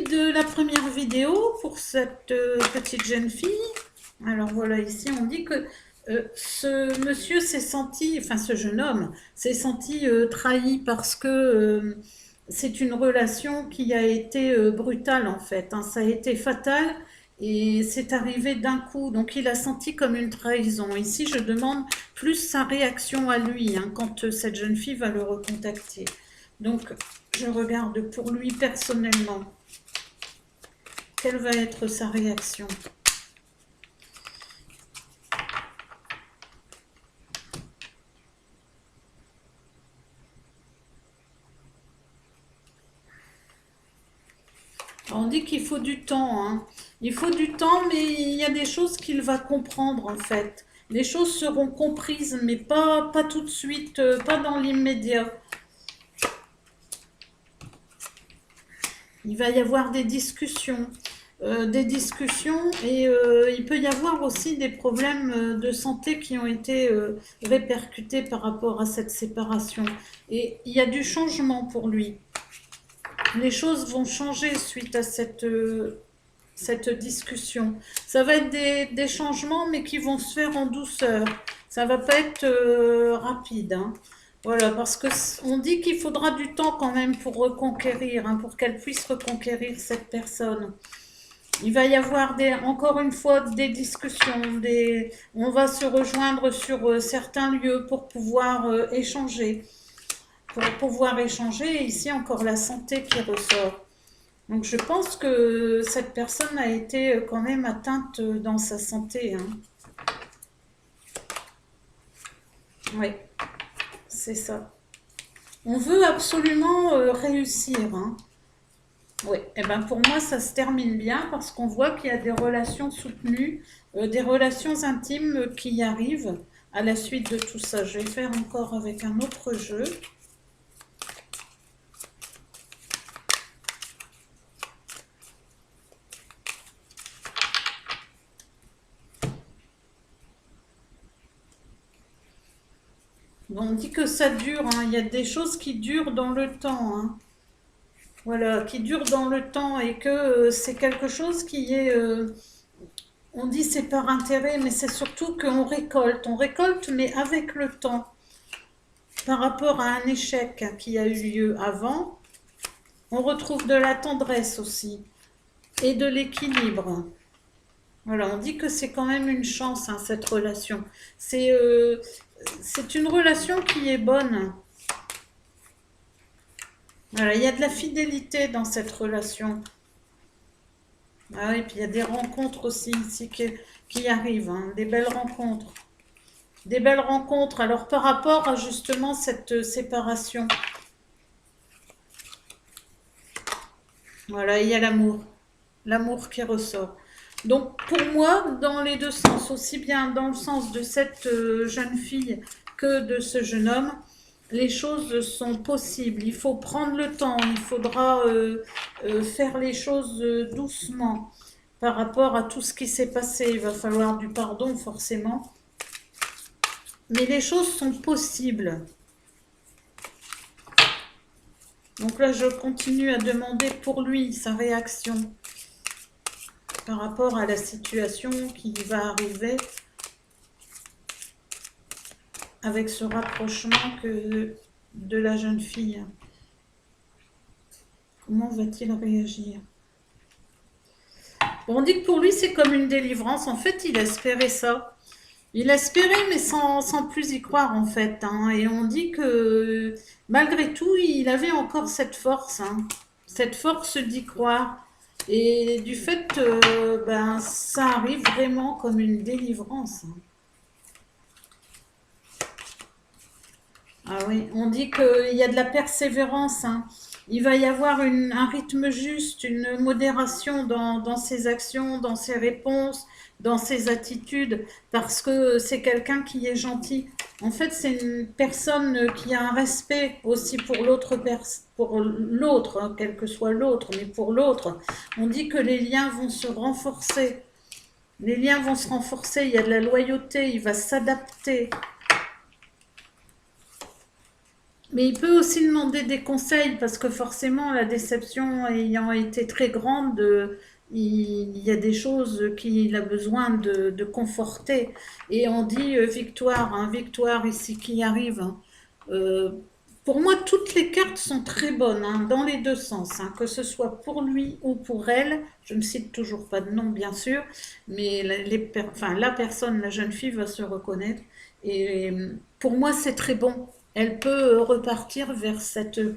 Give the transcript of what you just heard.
de la première vidéo pour cette petite jeune fille. Alors voilà, ici on dit que ce monsieur s'est senti, enfin ce jeune homme s'est senti trahi parce que c'est une relation qui a été brutale en fait, hein. Ça a été fatal et c'est arrivé d'un coup. Donc il a senti comme une trahison. Ici je demande plus sa réaction à lui, hein, quand cette jeune fille va le recontacter. Donc je regarde pour lui personnellement. Quelle va être sa réaction? On dit qu'il faut du temps, hein. Il faut du temps, mais il y a des choses qu'il va comprendre en fait. Les choses seront comprises, mais pas tout de suite, pas dans l'immédiat. Il va y avoir des discussions et il peut y avoir aussi des problèmes de santé qui ont été répercutés par rapport à cette séparation. Et il y a du changement pour lui. Les choses vont changer suite à cette discussion. Ça va être des changements, mais qui vont se faire en douceur. Ça va pas être rapide, hein. Voilà, parce que on dit qu'il faudra du temps quand même pour reconquérir, hein, pour qu'elle puisse reconquérir cette personne. Il va y avoir encore une fois des discussions, on va se rejoindre sur certains lieux pour pouvoir échanger. Et ici encore la santé qui ressort. Donc je pense que cette personne a été quand même atteinte dans sa santé, hein. Oui, c'est ça. On veut absolument réussir, hein. Oui, et ben pour moi ça se termine bien parce qu'on voit qu'il y a des relations soutenues, des relations intimes qui y arrivent à la suite de tout ça. Je vais faire encore avec un autre jeu. On dit que ça dure, hein. Il y a des choses qui durent dans le temps, hein. Voilà, qui durent dans le temps et que c'est quelque chose qui est, on dit c'est par intérêt, mais c'est surtout qu'on récolte, mais avec le temps, par rapport à un échec qui a eu lieu avant, on retrouve de la tendresse aussi et de l'équilibre. Voilà, on dit que c'est quand même une chance, hein, cette relation. C'est une relation qui est bonne. Voilà, il y a de la fidélité dans cette relation. Ah oui, puis il y a des rencontres aussi ici qui arrivent, hein, des belles rencontres. Des belles rencontres. Alors par rapport à justement cette séparation, voilà, il y a l'amour qui ressort. Donc pour moi, dans les deux sens, aussi bien dans le sens de cette jeune fille que de ce jeune homme, les choses sont possibles. Il faut prendre le temps, il faudra faire les choses doucement par rapport à tout ce qui s'est passé. Il va falloir du pardon forcément. Mais les choses sont possibles. Donc là, je continue à demander pour lui sa réaction par rapport à la situation qui va arriver avec ce rapprochement de la jeune fille. Comment va-t-il réagir? Bon, on dit que pour lui, c'est comme une délivrance. En fait, il espérait ça. Il espérait, mais sans plus y croire, en fait, hein. Et on dit que, malgré tout, il avait encore cette force, hein. Cette force d'y croire. Et du fait, ben, ça arrive vraiment comme une délivrance, hein. Ah oui, on dit qu'il y a de la persévérance, hein. Il va y avoir un rythme juste, une modération dans ses actions, dans ses réponses, dans ses attitudes, parce que c'est quelqu'un qui est gentil. En fait, c'est une personne qui a un respect aussi pour l'autre, hein, quel que soit l'autre, mais pour l'autre. On dit que les liens vont se renforcer. Les liens vont se renforcer, il y a de la loyauté, il va s'adapter. Mais il peut aussi demander des conseils parce que forcément, la déception ayant été très grande, il y a des choses qu'il a besoin de conforter. Et on dit victoire, hein, victoire ici qui arrive, hein. Euh, pour moi, toutes les cartes sont très bonnes, hein, dans les deux sens, hein, que ce soit pour lui ou pour elle. Je ne cite toujours pas de nom, bien sûr, mais enfin, la personne, la jeune fille, va se reconnaître. Et pour moi, c'est très bon. Elle peut repartir vers cette personne